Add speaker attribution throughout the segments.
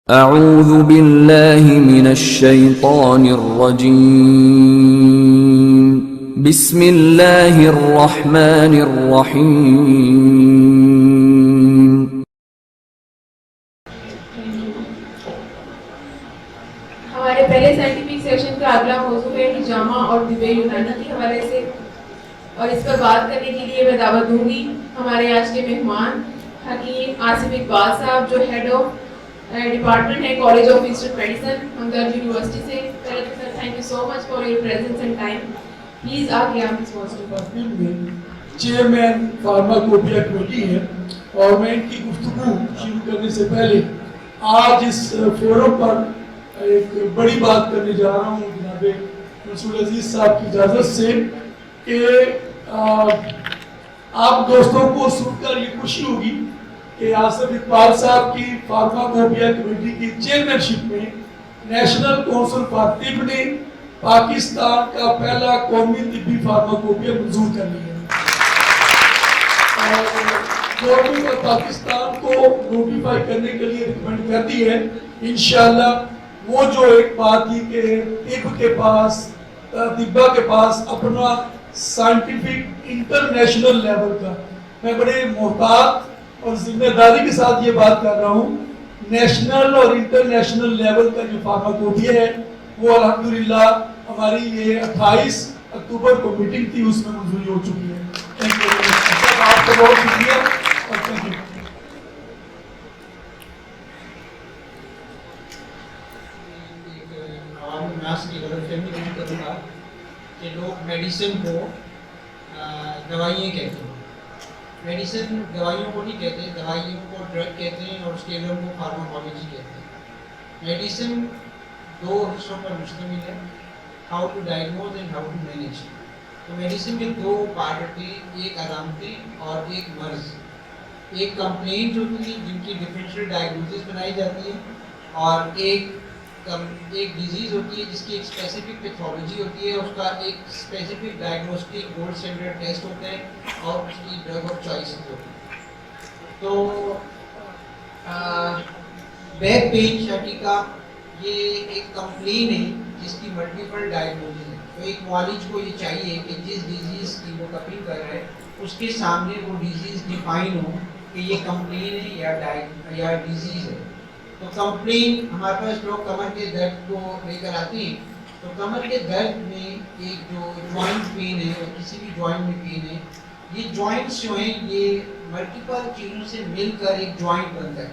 Speaker 1: اعوذ باللہ من الشیطان الرجیم بسم اللہ الرحمن الرحیم.
Speaker 2: ہمارے پہلے سائنٹیفک سیشن کا اگلا موضوع ہے حجامہ اور طب یونانی کے حوالے سے، اور اس پر بات کرنے کے لیے میں دعوت دوں گی ہمارے آج کے مہمان حکیم آصف اقبال صاحب، جو ہیڈ آف ڈپارٹمنٹ ہے college of institute medicine Hamdard university سے. Sir thank you so much for your presence and time. Please آگے آپ اس موضوع پر.
Speaker 3: چیئرمین فارماکوپیا کمیٹی ہے، اور میں ان کی گفتگو شروع کرنے سے پہلے آج اس فورم پر ایک بڑی بات کرنے جا رہا ہوں جناب منصور عزیز صاحب کی اجازت سے، کہ آپ دوستوں کو سن کر یہ خوشی ہوگی کہ آصف اقبال صاحب کی فارماکوپیا کمیٹی کی چیئرمین شپ میں نیشنل کونسل فار طب نے پاکستان کا پہلا قومی طبی فارماکوپیا منظور کر لیا ہے، اور گورنمنٹ آف پاکستان کو نوٹیفائی کرنے کے لیے ریکمینڈ کرتی ہے. انشاءاللہ وہ جو ایک بات تھی کہ طبہ کے پاس اپنا سائنٹیفک انٹرنیشنل لیول کا، میں بڑے محتاط اور ذمہ داری کے ساتھ یہ بات کر رہا ہوں، نیشنل اور انٹرنیشنل لیول کا جو فارماکوپیا ہے وہ الحمدللہ ہماری یہ 28 اکتوبر کو میٹنگ تھی، اس میں منظوری ہو چکی ہے. Thank you very much. آپ کا بہت شکریہ اور تھینک یو.
Speaker 4: عوامی ناس کی غلط فہمی دور کروں گا کہ لوگ میڈیسن کو دوائیاں کہتے ہیں. میڈیسن دوائیوں کو نہیں کہتے، دوائیوں کو ڈرگ کہتے ہیں اور اس کے علم کو فارماکولوجی کہتے ہیں. میڈیسن دو حصوں پر مشتمل ہے، how to diagnose and how to manage. تو میڈیسن کے دو پارٹ ہوتے ہیں، ایک علامتیں اور ایک مرض. ایک کمپلینٹ ہوتی ہے جن کی ڈفرینشیل ڈائگنوسس بنائی جاتی ہے، اور ایک ڈیزیز ہوتی ہے جس کی ایک اسپیسیفک پیتھولوجی ہوتی ہے، اس کا ایک specific diagnostic gold standard test ہوتا ہے اور اس کی ڈرگ آف چوائس ہوتی ہے. تو بیک پین شٹیکا یہ ایک کمپلین ہے جس کی ملٹیپل ڈائگنوسز ہے. تو ایک معالج کو یہ چاہیے کہ جس ڈیزیز کی وہ کپنگ کر رہا ہے اس کے سامنے وہ ڈیزیز ڈیفائن ہو کہ یہ کمپلین ہے یا ڈیزیز ہے. تو کمپلین ہمارے پاس لوگ کمر کے درد کو لے کر آتے ہیں. تو کمر کے درد میں ایک جو جوائنٹ پین ہے، کسی بھی جوائنٹ میں پین ہے، یہ جوائنٹس جو ہیں یہ ملٹیپل چیزوں سے مل کر ایک جوائنٹ بنتا ہے.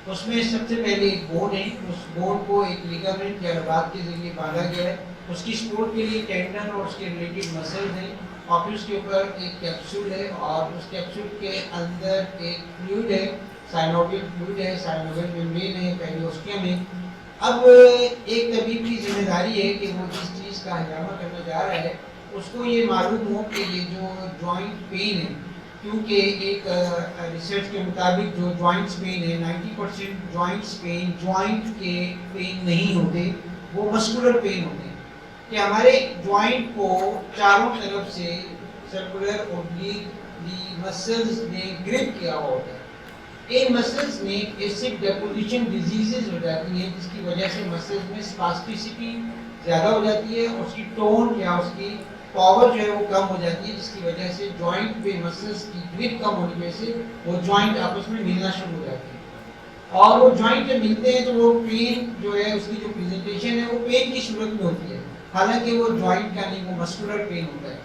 Speaker 4: اس میں سب سے پہلے ایک بون ہے، اس بون کو ایک لیگامنٹ یا رباط کے ذریعے باندھا گیا ہے. اس کی سپورٹ کے لیے ٹینڈن اور اس کے ریلیٹڈ مسلز ہیں، اور پھر اس کے اوپر ایک کیپسول ہے، اور اس کیپسول کے اندر ایک فلوئڈ ہے، سائنوویل فلوئڈ ہے، سائنوویل ممبرین ہے، پیریوسٹیم ہے. اب ایک طبیب کی ذمہ داری ہے کہ وہ جس چیز کا ہنگامہ کرنے جا رہا ہے اس کو یہ معلوم ہو کہ یہ جو جوائنٹ پین ہے، کیونکہ ایک ریسرچ کے مطابق جو جوائنٹس پین ہے 90% جوائنٹس پین جوائنٹ کے پین نہیں ہوتے، وہ مسکولر پین ہوتے ہیں. کہ ہمارے جوائنٹ کو چاروں طرف سے سرکولر اوبلیک دی مسلز نے گرپ کیا ہوا ہوتا ہے. ان مسلز میں ایسڈ ڈیپوزیشن ڈیزیزز ہو جاتی ہیں جس کی وجہ سے مسلز میں اسپاسٹیسٹی زیادہ ہو جاتی ہے، اور اس کی ٹون یا اس کی پاور جو ہے وہ کم ہو جاتی ہے، جس کی وجہ سے جوائنٹ پہ مسلز کی گرپ کم ہونے کی وجہ سے وہ جوائنٹ آپس میں ملنا شروع ہو جاتے ہیں. اور وہ جوائنٹ جب ملتے ہیں تو وہ پین جو ہے اس کی جو پریزنٹیشن ہے وہ پین کی صورت میں ہوتی ہے، حالانکہ وہ جوائنٹ کا نہیں، وہ مسکولر پین ہوتا ہے.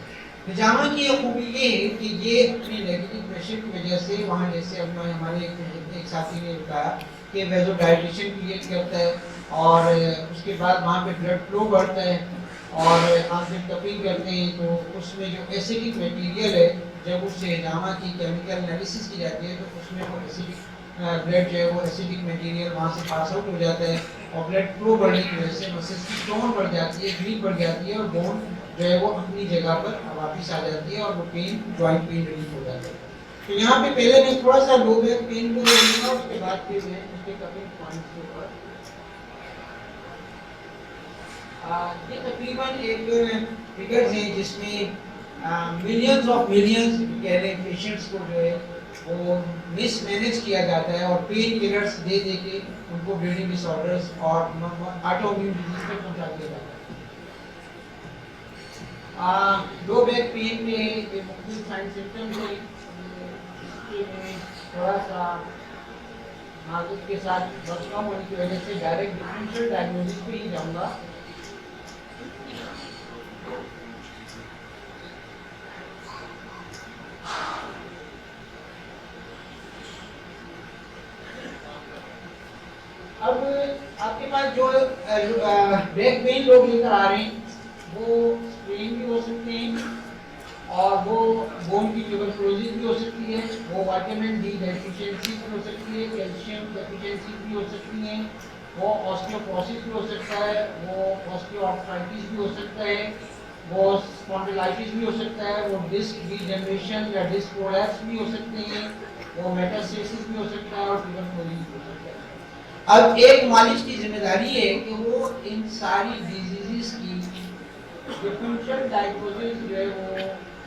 Speaker 4: حجامہ کی یہ خوبی یہ ہے کہ یہ اپنے نیگیٹو پریشر کی وجہ سے وہاں، جیسے اب ہمارے ایک ساتھی نے بتایا کہ ویزو ڈائلیٹیشن کریٹ کرتا ہے، اور اس کے بعد وہاں پہ بلڈ فلو بڑھتا ہے. اور آپ جب کپنگ کرتے ہیں تو اس میں جو ایسیڈک میٹیریل ہے، جب اس سے حجامہ کی کیمیکل انالیسس کی جاتی ہے تو اس میں وہ ایسیڈک بلڈ جو ہے وہ ایسیڈک میٹیریل وہاں سے پاس آؤٹ ہو جاتا ہے، اور بلڈ فلو بڑھنے کی وجہ سے مسلس کی ٹون بڑھ جاتی ہے، گریپ بڑھ جاتی ہے، اور بون جو ہے وہ اپنی جگہ پر واپس آ جاتی ہے، اور وہ پین جوائنٹ پین ریلیف ہو جاتا ہے. تو یہاں پہ پہلے میں تھوڑا سا لو بیک پین کو لے لوں گا، اس کے بعد پھر میں اس کے کپنگ پوائنٹس کے اوپر یہ تقریباً ایک فگرز ہیں جس میں ملینز آف ملینز کہہ رہے ہیں پیشنٹس کو جو ہے وہ مس مینیج کیا جاتا ہے اور پین کلرز دے دے کے ان کو بلیڈنگ ڈس آرڈرز اور آٹو امیون ڈیزیز پہ پہنچا دیا جاتا ہے. لو بیک پین میں یہ مختلف سائن سمپٹمز ہیں. اس میں تھوڑا سا نازک کے ساتھ بس کم ہونے کی وجہ سے ڈائریکٹ ڈفرینشیل ڈائگنوسس پہ ہی جاؤں گا. اب آپ کے پاس جو بیک پین لوگ لے کر آ رہے ہیں وہ اسپرین بھی ہو سکتے ہیں اور وہ بون کی ٹیوبرکلوزس بھی ہو سکتی ہے, وہ وائٹامن ڈی ڈیفیشنسی بھی ہو سکتی ہے, کیلشیم ڈیفیشنسی بھی ہو سکتی ہیں, وہ آسٹیوپوسس بھی ہو سکتا ہے, وہ آسٹیوآرتھرائٹس بھی ہو سکتا ہے, وہ اسپونڈلائٹس بھی ہو سکتا ہے, وہ ڈسک ڈی جنریشن یا ڈسک پرولیپس بھی ہو سکتے ہیں, وہ میٹاسٹاسس بھی ہو سکتا ہے اور ٹیوبرکلوزس بھی ہو سکتا ہے. اب ایک معالج کی ذمہ داری ہے کہ وہ ان ساری ڈیزیزز کی ڈفرینشیل ڈائگنوسس جو ہے وہ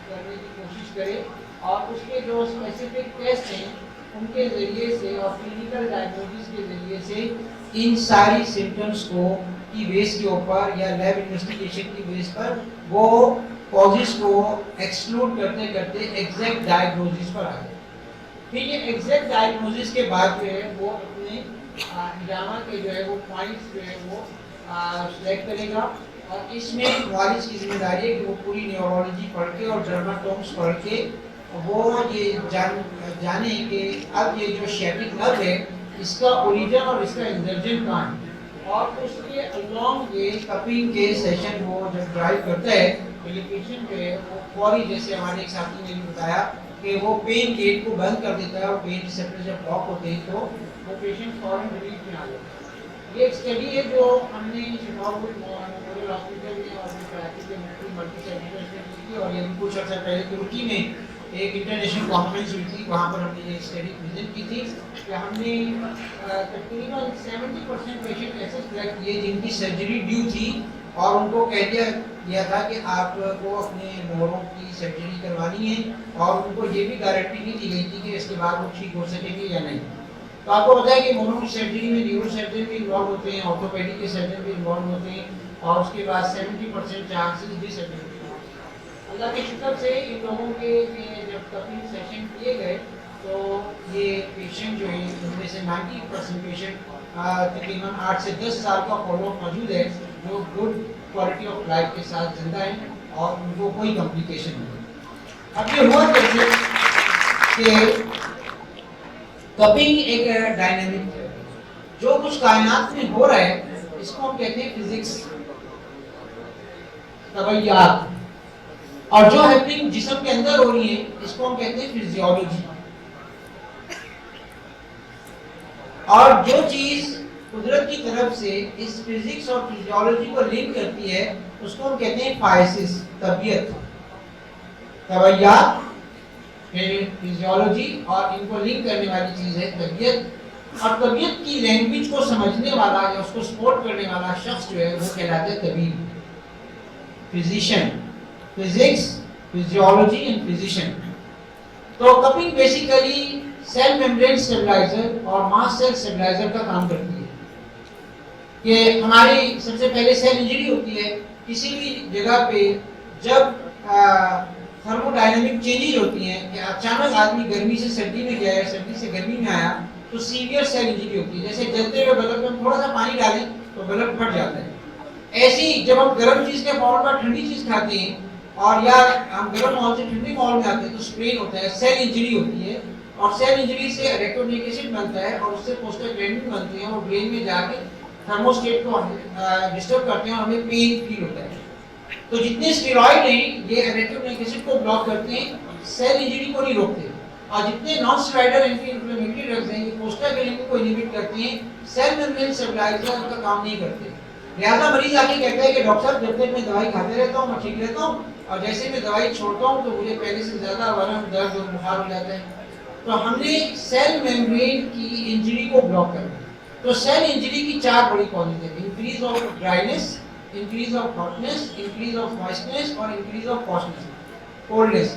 Speaker 4: کرنے کی کوشش کرے اور اس کے جو اسپیسیفک ٹیسٹ ہیں ان کے ذریعے سے اور کلینکل ڈائگنوسس کے ذریعے سے ان ساری سمپٹمس کو کی بیس کے اوپر یا لیب انویسٹیگیشن کی بیس پر وہ کازز کو ایکسکلوڈ کرتے کرتے ایگزیکٹ ڈائگنوسس پر آ جائے. پھر یہ ایگزیکٹ ڈائگنوسس کے بعد جو ہے وہ اپنے ہجامہ کے جو ہے وہ پوائنٹس جو ہے وہ سلیکٹ کرے گا اور اس میں معالج کی ذمہ داری ہے کہ وہ پوری نیورولوجی پڑھ کے اور ڈرماٹومس پڑھ کے وہ یہ جانے کہ اب یہ جو شیٹک نرو ہے اس کا اوریجن اور اس کا انزرجن کہاں ہے اور اس کے الانگ یہ کپنگ کے سیشن وہ جب ڈرائیو کرتا ہے تو یہ پیشنٹ جو ہے وہ فوری جیسے ہمارے ایک ساتھی نے بھی بتایا کہ وہ پین گیٹ کو بند کر دیتا ہے اور پین ریسپٹر جب بلاک ہوتے ہیں تو وہ پیشنٹ فوراً ریلیف میں آ جاتا ہے. یہ ایک اسٹڈی ہے جو ہم نے شفاپور میموریل ہاسپٹل میں اور کراچی کے ملٹی سینٹر اسٹڈی کی اور یہ بھی کچھ عرصہ پہلے ترکی میں ایک انٹرنیشنل کانفرنس ہوئی تھی, وہاں پر ہم نے یہ اسٹڈی پریزنٹ کی تھی کہ ہم نے تقریباً 70% پیشنٹ ایسے سلیکٹ کیے جن کی سرجری ڈیو تھی اور ان کو کہہ دیا تھا کہ آپ کو اپنے موہروں کی سرجری کروانی ہے اور ان کو یہ بھی گارنٹی نہیں دی گئی تھی کہ اس کے بعد وہ ٹھیک ہو سکیں گے یا نہیں. تو آپ کو پتا ہے کہ موہروں کی سرجری میں نیورو سرجن بھی انوالو ہوتے ہیں, آرتھوپیڈک کے سرجن بھی انوالو ہوتے ہیں اور اس کے بعد 70% چانسز بھی سرجری کے. اللہ کے شکر سے ان لوگوں کے جب کپنگ سیشن کیے گئے تو یہ پیشنٹ جو ہیں ان میں سے 90% پیشنٹ تقریباً 8 سے 10 سال کا فالو اپ موجود ہے جو گڈ کوالٹی آف لائف کے ساتھ زندہ ہیں اور ان کو کوئی کمپلیکیشن نہیں. اب یہ ہوا کیسے کہ کپنگ ایک ڈائنامک ہے, جو کچھ کائنات میں ہو رہا ہے اس کو ہم کہتے ہیں فزکس, طبیعیات, اور جو ہیپننگ جسم کے اندر ہو رہی ہے اس کو ہم کہتے ہیں فزیولوجی. اور جو چیز قدرت کی طرف سے اس فزکس اور فزیولوجی کو لنک کرتی ہے اس کو ہم کہتے ہیں فائسس, طبیعت, طبیعیات, فزیولوجی اور ان کو لنک کرنے والی چیز ہے طبیعت. اور طبیعت کی لینگویج کو سمجھنے والا یا اس کو سپورٹ کرنے والا شخص جو ہے وہ کہلاتا ہے طبیب, physician, physics, physiology and physician. تو cupping basically cell membrane stabiliser اور ماس سیل سٹیبلائزر کا کام کرتی ہے کہ ہماری سب سے پہلے سیل انجری ہوتی ہے کسی بھی جگہ پہ جب تھرمو ڈائنامک چینجز ہوتی ہیں کہ اچانک آدمی گرمی سے سردی میں گیا ہے, سردی سے گرمی میں آیا تو سیویئر سیل انجری ہوتی ہے. جیسے جلتے ہوئے بلب میں تھوڑا سا پانی ڈالیں تو بلب پھٹ جاتا ہے. ایسے ہی جب ہم گرم چیز کے فوراً بعد ٹھنڈی چیز کھاتے ہیں اور یا ہم گرم ماحول سے ٹھنڈے ماحول میں آتے ہیں تو اسپرین ہوتا ہے, سیل انجری ہوتی ہے اور سیل انجری سے ریکٹونیک ایسڈ بنتا ہے اور اس سے پروسٹاگلینڈن بنتے ہیں اور برین میں جا کے تھرموسٹیٹ کو ڈسٹرب کرتے ہیں اور ہمیں پین فیل ہوتا ہے. تو جتنے اسٹیرائڈ ہیں یہ ریکٹونیک ایسڈ کو بلاک کرتے ہیں, سیل انجری کو نہیں روکتے, اور جتنے نان اسٹیرائڈل اینٹی انفلیمیٹری ڈرگز ہیں یہ پروسٹاگلینڈن کو انہیبٹ کرتے ہیں, سیل میمبرین سٹیبلائزر کا کام نہیں کرتے. لہٰذا مریض آ کے کہتا ہے کہ ڈاکٹر صاحب جب تک میں دوائی کھاتے رہتا ہوں میں ٹھیک رہتا ہوں اور جیسے میں دوائی چھوڑتا ہوں تو مجھے پہلے سے زیادہ ورم, درد اور بخار ہو جاتا ہے. تو ہم نے سیل میمبرین کی انجری کو بلاک کرنا. تو سیل انجری کی 4 بڑی کازز ہیں: increase of dryness, increase of hotness, increase of moistness اور انکریز آف کولڈنس.